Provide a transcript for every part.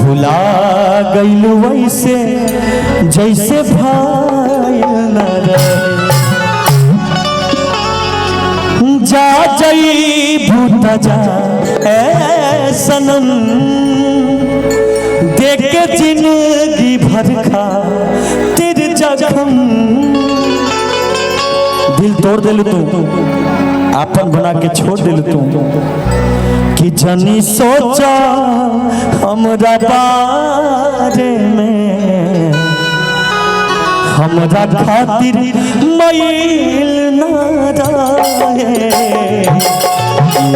भुला गइल वैसे जैसे भाई न रहे। जा जई भूता जा ए सनम, देख के जिंदगी भर खा तेरे जख्म। दिल तोड़ दिल तू, आपन बना के छोड़ दिल तू, कि जनी सोचा हमरा बारे में, हमरा खातिर मैल न रहे।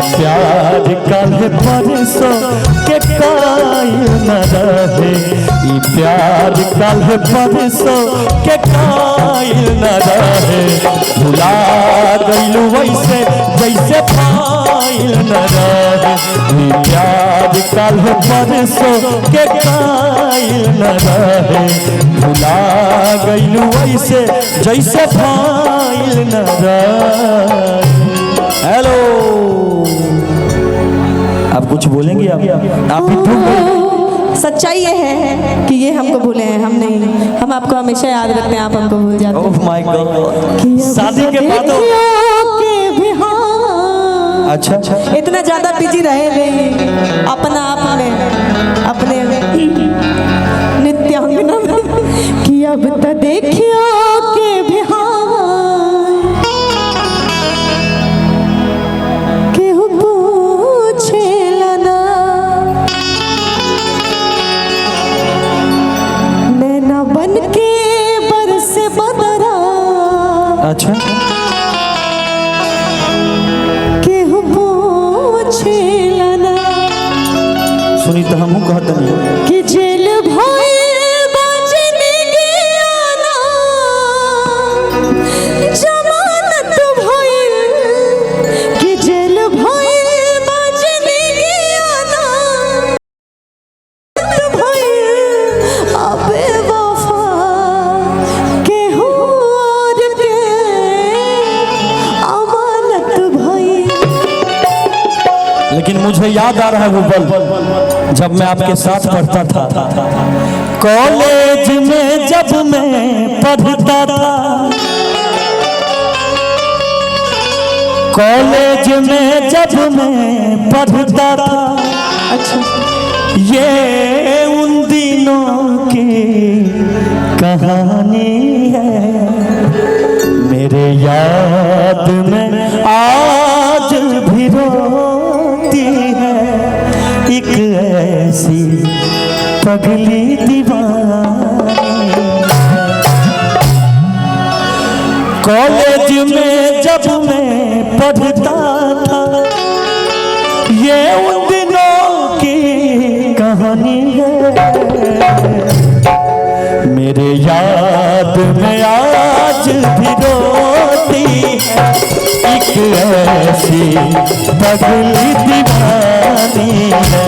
प्यार कल परसों के कायल न रहे, प्यार कल परसों के कायल न रहे। भुला गइल वैसे जैसे पायल न रहे, प्यार कल परसों के कायल न रहे। भुला गइल वैसे जैसे पायल न रहे। हेलो, आप कुछ बोलेंगे? आप भी भूल गए। सच्चाई ये है कि ये हमको भूले हैं, हम नहीं। हम आपको हमेशा याद रखते हैं, आप हमको भूल जाते हैं। ओह माय गॉड, शादी के बाद अच्छा इतना ज्यादा बिजी रहे नहीं अपना आप में, अपने नित्यांगना में, कि अब तो देखियो के बिहार केहू पूछेला ना, नैना बन के बरसे बदरा। अच्छा, सुनी तो हम कहते हैं कि जेल भइल बजने गियाना, जमानत भइल, कि जेल भइल बजने गियाना भइल। अबे वफा केहू और के अमानत भइल। लेकिन मुझे याद आ रहा है वो पल जब मैं आपके साथ पढ़ता था, कॉलेज में जब मैं पढ़ता था, कॉलेज में जब मैं पढ़ता था। अच्छा, ये उन दिनों की कहानी है, मेरे याद में आज भी रोती है एक ऐसी पगली दीवानी। कॉलेज में जब मैं पढ़ता था, ये उन दिनों की कहानी है, मेरे याद में आज भी रोती है एक ऐसी पगली दीवानी है।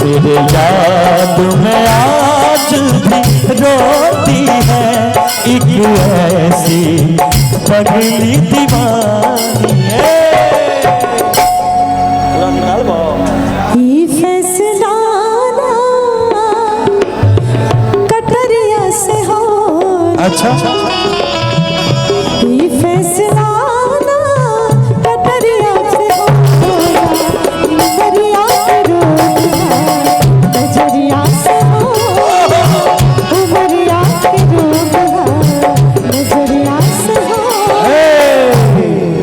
मेरे याद में आज भी रोती है एक ऐसी पगली दीवानी है। फैसला कटरिया से हो। अच्छा,